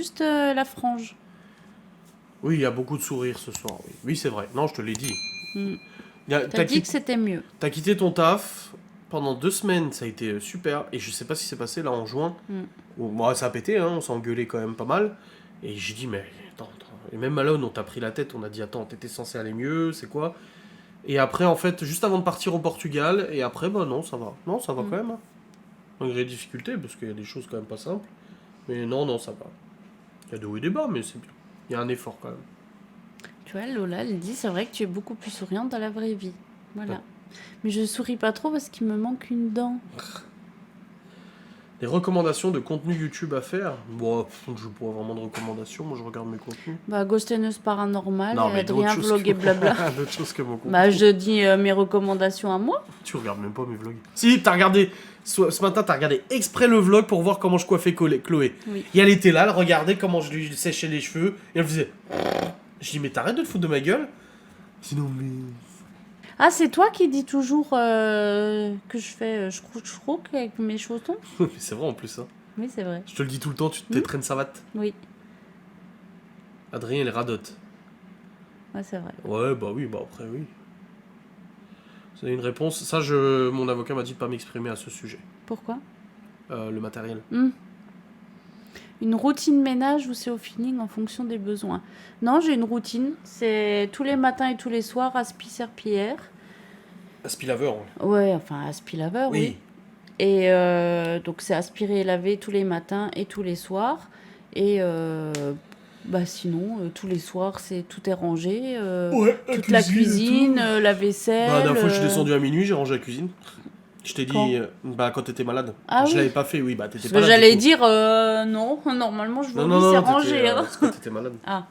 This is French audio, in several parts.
juste la frange. Oui, il y a beaucoup de sourires ce soir. Oui, oui c'est vrai. Non, je te l'ai dit. T'as dit que c'était mieux. T'as quitté ton taf pendant 2 semaines, ça a été super. Et je sais pas ce qui s'est passé là en juin. Bon, ça a pété, hein, on s'est engueulé quand même pas mal. Et j'ai dit, mais attends. Et même Malone, on t'a pris la tête, on a dit, attends, t'étais censé aller mieux, c'est quoi? Et après, en fait, juste avant de partir au Portugal, et après, bah non, ça va. Non, ça va quand même. Hein. Malgré les difficultés, parce qu'il y a des choses quand même pas simples. Mais non, ça va. Il y a des hauts et des bas, mais c'est bien. Il y a un effort quand même. Tu vois, Lola, elle dit, c'est vrai que tu es beaucoup plus souriante dans la vraie vie. Voilà. Ouais. Mais je souris pas trop parce qu'il me manque une dent. Des recommandations de contenu YouTube à faire? Bon, je n'ai pas vraiment de recommandations, moi je regarde mes contenus. Bah, Ghost and Us Paranormal, Adrien Vlog et blabla. D'autres choses que mon contenu. Bah, je dis mes recommandations à moi. Tu regardes même pas mes vlogs. Si, t'as regardé, ce matin, t'as regardé exprès le vlog pour voir comment je coiffais Chloé. Oui. Et elle était là, elle regardait comment je lui séchais les cheveux, et elle faisait... Je dis, mais t'arrêtes de te foutre de ma gueule? Sinon, mais... Ah, c'est toi qui dis toujours que je fais chrouk avec mes chaussons? C'est vrai en plus, hein. Oui, c'est vrai. Je te le dis tout le temps, tu t'étrennes savate. Oui. Adrien, il radote. Ouais, c'est vrai. Ouais, bah oui, bah après, oui. Vous avez une réponse? Ça, mon avocat m'a dit de pas m'exprimer à ce sujet. Pourquoi? Le matériel. Une routine ménage ou c'est au feeling en fonction des besoins? Non, j'ai une routine. C'est tous les matins et tous les soirs, aspi-serpillière. Aspi-laveur. Ouais, enfin, aspi-laveur, oui. Et donc, c'est aspirer et laver tous les matins et tous les soirs. Et bah, sinon, tous les soirs, tout est rangé. Toute la cuisine, la vaisselle. Bah, la dernière fois, je suis descendu à minuit, j'ai rangé la cuisine. Je t'ai dit, quand t'étais malade. Ah, je oui. l'avais pas fait, oui, bah t'étais malade. J'allais dire, non, normalement, je vous dis, c'est rangé. C'est quand t'étais malade. Ah.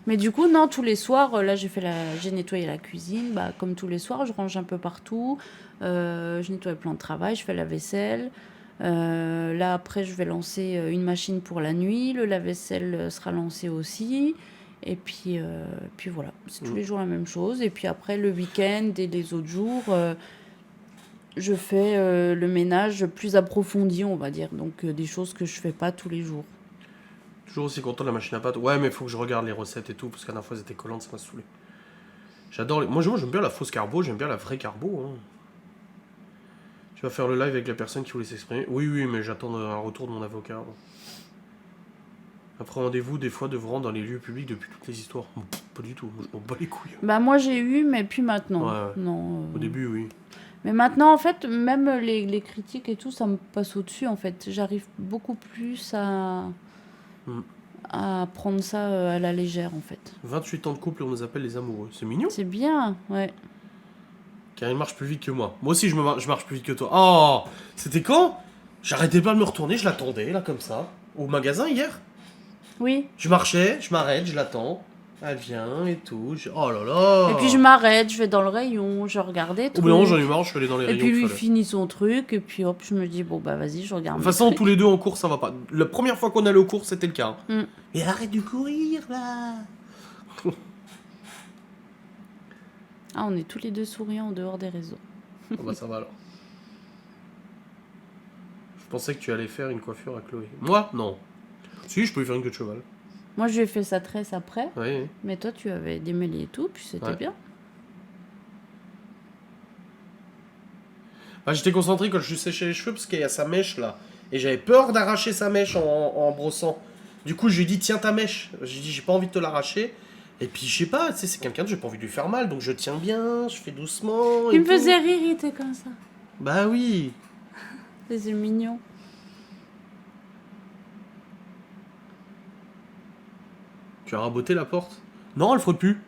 Mais du coup, non, tous les soirs, là, j'ai nettoyé la cuisine. Bah, comme tous les soirs, je range un peu partout. Je nettoie le plan de travail, je fais la vaisselle. Là, après, je vais lancer une machine pour la nuit. Le lave-vaisselle sera lancé aussi. Et puis voilà, c'est tous les jours la même chose. Et puis après, le week-end et les autres jours... je fais le ménage plus approfondi, on va dire. Donc, des choses que je fais pas tous les jours. Toujours aussi content de la machine à pâte. Ouais, mais il faut que je regarde les recettes et tout, parce qu'à la dernière fois, elles étaient collantes, ça m'a saoulé. J'adore Moi, j'aime bien la fausse carbo, j'aime bien la vraie carbo. Hein. Tu vas faire le live avec la personne qui voulait s'exprimer? Oui, mais j'attends un retour de mon avocat. Appréhendez-vous des fois de vous rendre dans les lieux publics depuis toutes les histoires? Pas du tout, je m'en bats les couilles. Bah, moi, j'ai eu, mais puis maintenant. Ouais. Non. Au début, oui. Mais maintenant, en fait, même les critiques et tout, ça me passe au-dessus, en fait. J'arrive beaucoup plus à prendre ça à la légère, en fait. 28 ans de couple, on nous appelle les amoureux. C'est mignon. C'est bien, ouais. Car il marche plus vite que moi. Moi aussi, je marche plus vite que toi. Oh, c'était quand? J'arrêtais pas de me retourner, je l'attendais, là, comme ça. Au magasin, hier. Oui. Je marchais, je m'arrête, je l'attends. Elle vient et tout. Oh là là. Et puis je m'arrête, je vais dans le rayon, je regarde des trucs. Au bout d'un moment, j'en ai marre, je suis allé dans les et rayons. Et puis lui finit son truc, et puis hop, je me dis, bon bah vas-y, je regarde. De toute façon, tous les deux en cours, ça va pas. La première fois qu'on allait aux cours, c'était le cas. Et arrête de courir, là. Ah, on est tous les deux souriants en dehors des réseaux. Oh bah ça va alors. Je pensais que tu allais faire une coiffure à Chloé. Moi, non. Si, je peux lui faire une queue de cheval. Moi, je lui ai fait sa tresse après. Oui. Mais toi, tu avais démêlé et tout, puis c'était bien. Bah, j'étais concentré quand je lui séchais les cheveux parce qu'il y a sa mèche là. Et j'avais peur d'arracher sa mèche en brossant. Du coup, je lui ai dit, tiens ta mèche. J'ai dit, j'ai pas envie de te l'arracher. Et puis, je sais pas, tu sais, c'est quelqu'un que j'ai pas envie de lui faire mal. Donc, je tiens bien, je fais doucement. Il me faisait rire, il était comme ça. Bah oui. C'est mignon. Tu as raboté la porte? Non, elle frotte plus.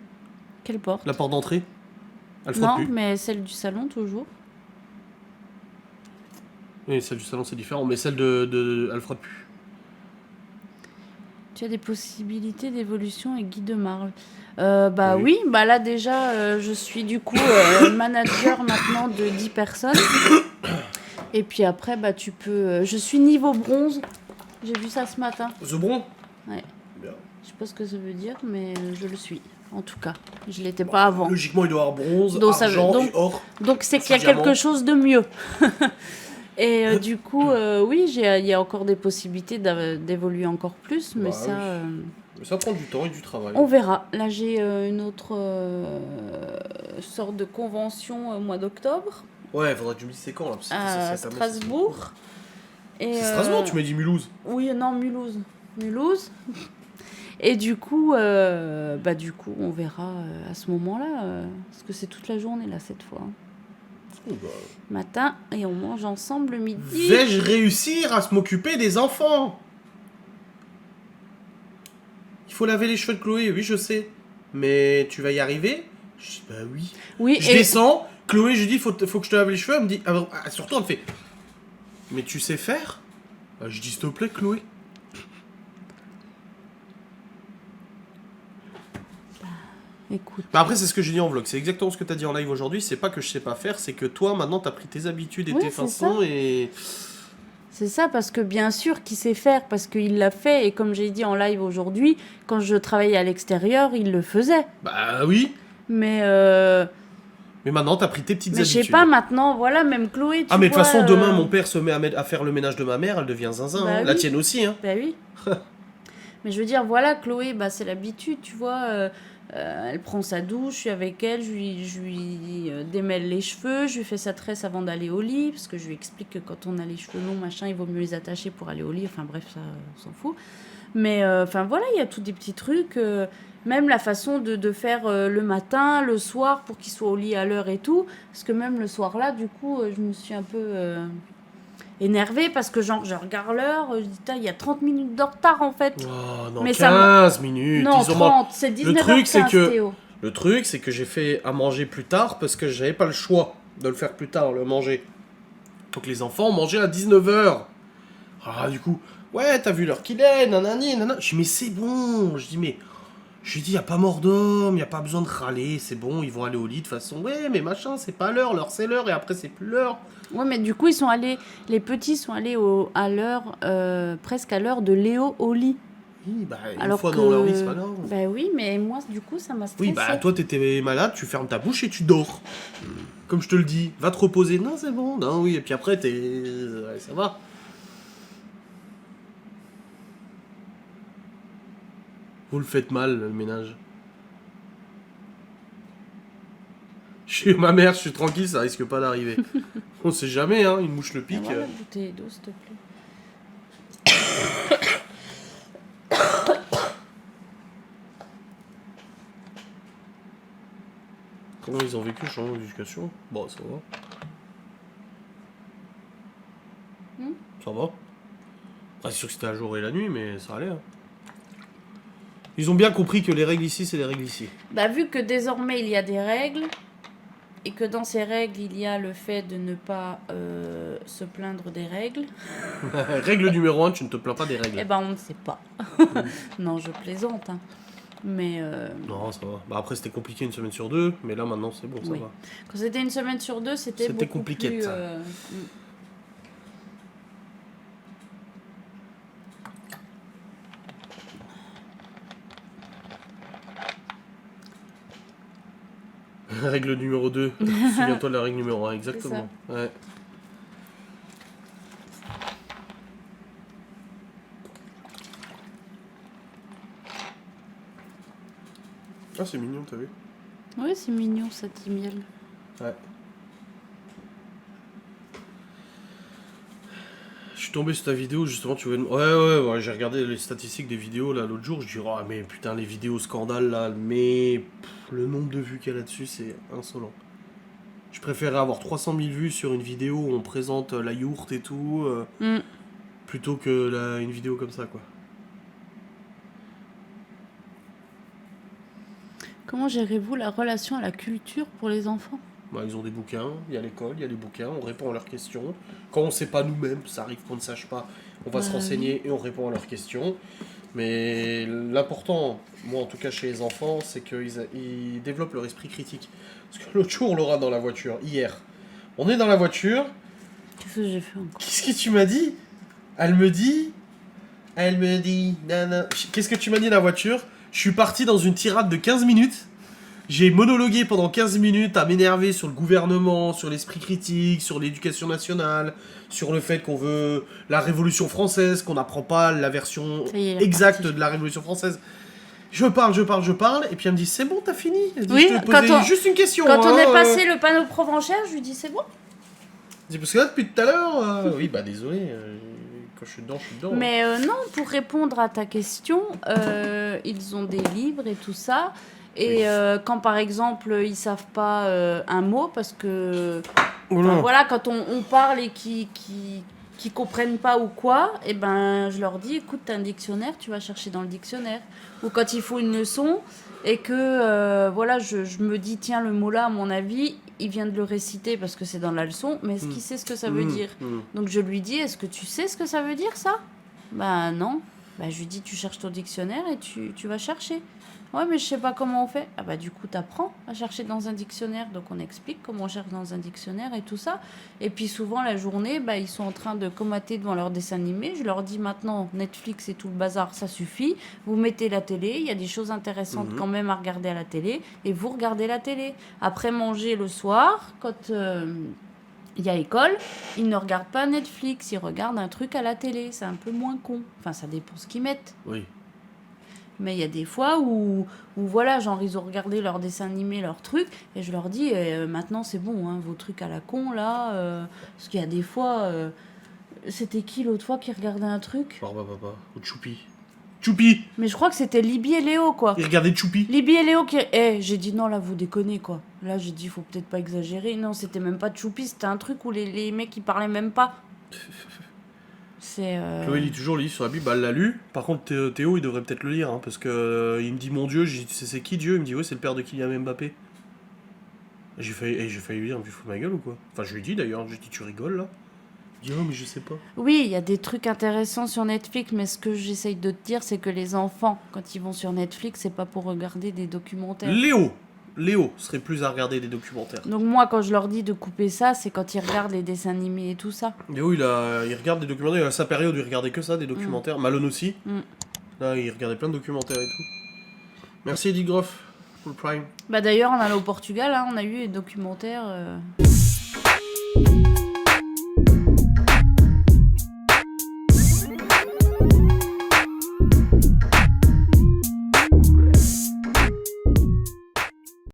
Quelle porte? La porte d'entrée. Elle frotte plus. Non, mais celle du salon toujours. Oui, celle du salon c'est différent, mais celle de elle frotte plus. Tu as des possibilités d'évolution et guide de Marle. Bah oui, bah là déjà, je suis du coup manager maintenant de 10 personnes. Et puis après, bah tu peux... je suis niveau bronze. J'ai vu ça ce matin. The Bronze? Ouais. Bien. Je sais pas ce que ça veut dire, mais je le suis. En tout cas, je l'étais pas avant. Logiquement, il doit y avoir bronze, donc, argent et or. Donc c'est qu'il y a quelque chose de mieux. Et du coup, oui, il y a encore des possibilités d'évoluer encore plus, mais Bah ça, oui. Mais ça prend du temps et du travail. on verra. Là, j'ai une autre sorte de convention au mois d'octobre Ouais, faudrait que tu me dises c'est quand là, parce que c'était censé à être à Metz, ça se Strasbourg. Et, C'est Strasbourg, tu m'as dit Mulhouse. Oui, non, Mulhouse. Mulhouse. Et du coup, on verra à ce moment-là, parce que c'est toute la journée là cette fois. Oh, bah. Matin, et on mange ensemble le midi. Vais-je réussir à se m'occuper des enfants? Il faut laver les cheveux de Chloé, oui, je sais. Mais tu vas y arriver? Je dis, bah oui. Oui, Je et descends, Chloé, je dis, faut que je te lave les cheveux. Elle me dit, surtout, elle me fait, mais tu sais faire? Bah, je dis, s'il te plaît, Chloé. écoute, Bah après, c'est ce que j'ai dit en vlog. C'est exactement ce que t'as dit en live aujourd'hui. C'est pas que je sais pas faire, c'est que toi, maintenant, t'as pris tes habitudes et Oui, tes c'est façons et. c'est ça, parce que bien sûr qu'il sait faire, parce qu'il l'a fait, et comme j'ai dit en live aujourd'hui, quand je travaillais à l'extérieur, il le faisait. Bah oui. Mais, Mais maintenant, t'as pris tes petites mais je habitudes. sais pas, maintenant, voilà, même Chloé, tu Ah, mais de toute vois, façon, demain, mon père se met à faire le ménage de ma mère, elle devient zinzin. Bah hein. oui. La tienne aussi, hein. Bah oui. Mais je veux dire, voilà, Chloé, bah, c'est l'habitude, tu vois. Elle prend sa douche, je suis avec elle, je lui démêle les cheveux, je lui fais sa tresse avant d'aller au lit, parce que je lui explique que quand on a les cheveux longs, machin, il vaut mieux les attacher pour aller au lit. Enfin bref, ça, on s'en fout. Mais enfin voilà, il y a tous des petits trucs. Même la façon de faire le matin, le soir, pour qu'il soit au lit à l'heure et tout. Parce que même le soir là, du coup, je me suis un peu énervée parce que genre, je regarde l'heure, je dis, il y a 30 minutes de retard en fait. Oh non, Mais 15 minutes. Non, Ils ont 30, c'est 19h15, truc, c'est que- Théo. Le truc, c'est que j'ai fait à manger plus tard parce que j'avais pas le choix de le faire plus tard, le manger. Donc les enfants mangeaient à 19h. Ah, du coup, ouais, t'as vu l'heure qu'il est, nanani, nanana. Je dis, mais c'est bon. Je lui dis, y a pas mort d'homme, y a pas besoin de râler, c'est bon, ils vont aller au lit de toute façon. Ouais, mais machin, c'est pas l'heure c'est l'heure, et après c'est plus l'heure. Ouais, mais du coup, les petits sont allés à l'heure, presque à l'heure de Léo au lit. Oui, bah, une Alors fois que... dans leur lit, c'est pas grave. Bah oui, mais moi, du coup, ça m'a stressée. Oui, bah, toi, t'étais malade, tu fermes ta bouche et tu dors. Comme je te le dis, va te reposer. Non, c'est bon, non, oui, et puis après, ouais, ça va. Vous le faites mal, le ménage. Je suis ma mère, je suis tranquille, ça risque pas d'arriver. On sait jamais, hein, une mouche le Ah, pique. voilà, la bouteille d'eau, s'il te plaît. Comment ils ont vécu le changement d'éducation? Bon, ça va. Ça va. Ah, c'est sûr que c'était la jour et la nuit, mais ça allait. Hein. Ils ont bien compris que les règles ici, c'est les règles ici. Bah, vu que désormais, il y a des règles, et que dans ces règles, il y a le fait de ne pas se plaindre des règles, Règle numéro 1, tu ne te plains pas des règles. eh ben, on ne sait pas. Non, je plaisante, hein. Mais Non, ça va. Bah après, c'était compliqué une semaine sur deux, mais là, maintenant, c'est bon, ça Oui. va. quand c'était une semaine sur deux, c'était C'était beaucoup compliqué, plus... ça. Règle numéro 2. Souviens-toi de la règle numéro 1, exactement. Ouais. Ah, c'est mignon, t'as vu? Oui, c'est mignon, ça dit miel. Ouais. Je suis tombé sur ta vidéo, justement, tu veux... Ouais, j'ai regardé les statistiques des vidéos, là, l'autre jour, je dis, oh, mais putain, les vidéos scandales, là, mais... le nombre de vues qu'il y a là-dessus, c'est insolent. Je préférais avoir 300 000 vues sur une vidéo où on présente la yourte et tout, plutôt que une vidéo comme ça, quoi. Comment gérez-vous la relation à la culture pour les enfants? Bah, ils ont des bouquins, il y a l'école, il y a les bouquins, on répond à leurs questions. Quand on sait pas nous-mêmes, ça arrive qu'on ne sache pas, on va se renseigner et on répond à leurs questions. Mais l'important, moi en tout cas chez les enfants, c'est qu'ils développent leur esprit critique. Parce que l'autre jour, on l'aura dans la voiture, hier. On est dans la voiture. Qu'est-ce que j'ai fait encore? Qu'est-ce que tu m'as dit? Elle me dit, nana. Qu'est-ce que tu m'as dit dans la voiture? Je suis parti dans une tirade de 15 minutes. J'ai monologué pendant 15 minutes à m'énerver sur le gouvernement, sur l'esprit critique, sur l'éducation nationale, sur le fait qu'on veut la Révolution française, qu'on n'apprend pas la version Ça y est, il est exacte reparti. de la Révolution française. Je parle, et puis elle me dit c'est bon, t'as fini. Elle dit, Oui, je te posais quand on- juste une question. Quand on hein, est passé le panneau Provenchère, je lui dis c'est bon. C'est parce que là depuis tout à l'heure. Oui, bah désolé. Quand je suis dedans, je suis dedans. Mais non, pour répondre à ta question, ils ont des livres et tout ça. Et quand par exemple ils savent pas un mot, parce que enfin, voilà, quand on parle et qui comprennent pas ou quoi, et ben je leur dis écoute, t'as un dictionnaire, tu vas chercher dans le dictionnaire. Ou quand il faut une leçon et que voilà, je me dis tiens, le mot là, à mon avis, il vient de le réciter parce que c'est dans la leçon, mais est-ce qu'il sait ce que ça veut dire? Donc je lui dis est-ce que tu sais ce que ça veut dire ça? Bah non. Bah je lui dis tu cherches ton dictionnaire et tu vas chercher. Ouais, mais je sais pas comment on fait. Ah bah du coup t'apprends à chercher dans un dictionnaire. Donc on explique comment on cherche dans un dictionnaire et tout ça. Et puis souvent la journée, bah, ils sont en train de comater devant leur dessin animé. Je leur dis maintenant Netflix et tout le bazar, ça suffit. Vous mettez la télé, il y a des choses intéressantes quand même à regarder à la télé. Et vous regardez la télé. Après manger le soir, quand il y a école, ils ne regardent pas Netflix, ils regardent un truc à la télé. C'est un peu moins con. Enfin, ça dépend ce qu'ils mettent. Oui. Mais il y a des fois où voilà, genre, ils ont regardé leur dessin animé, leur truc, et je leur dis, maintenant c'est bon, hein, vos trucs à la con, là. Parce qu'il y a des fois. C'était qui l'autre fois qui regardait un truc? Barba papa. Ou Choupi. Choupi. Mais je crois que c'était Libby et Léo, quoi. Il regardait Choupi. Libby et Léo qui. J'ai dit non, là, vous déconnez, quoi. Là, j'ai dit, faut peut-être pas exagérer. Non, c'était même pas Choupi, c'était un truc où les mecs, ils parlaient même pas. C'est. Chloé lit toujours le livre sur la Bible, bah, elle l'a lu. Par contre, Théo, il devrait peut-être le lire, hein, parce que il me dit mon Dieu, j'ai dit, tu sais, c'est qui Dieu? Il me dit, ouais, c'est le père de Kylian Mbappé. J'ai failli lui dire, tu fous ma gueule ou quoi? Enfin, je lui ai dit d'ailleurs, j'ai dit, tu rigoles là? Il dit, oh, mais je sais pas. Oui, il y a des trucs intéressants sur Netflix, mais ce que j'essaye de te dire, c'est que les enfants, quand ils vont sur Netflix, c'est pas pour regarder des documentaires. Léo serait plus à regarder des documentaires. Donc moi, quand je leur dis de couper ça, c'est quand ils regardent les dessins animés et tout ça. Léo, il regarde des documentaires, il a sa période où il regardait que ça, des documentaires. Malone aussi. Là, il regardait plein de documentaires et tout. Merci Eddie Groff pour le Prime. Bah d'ailleurs, en allant au Portugal, hein, on a eu des documentaires.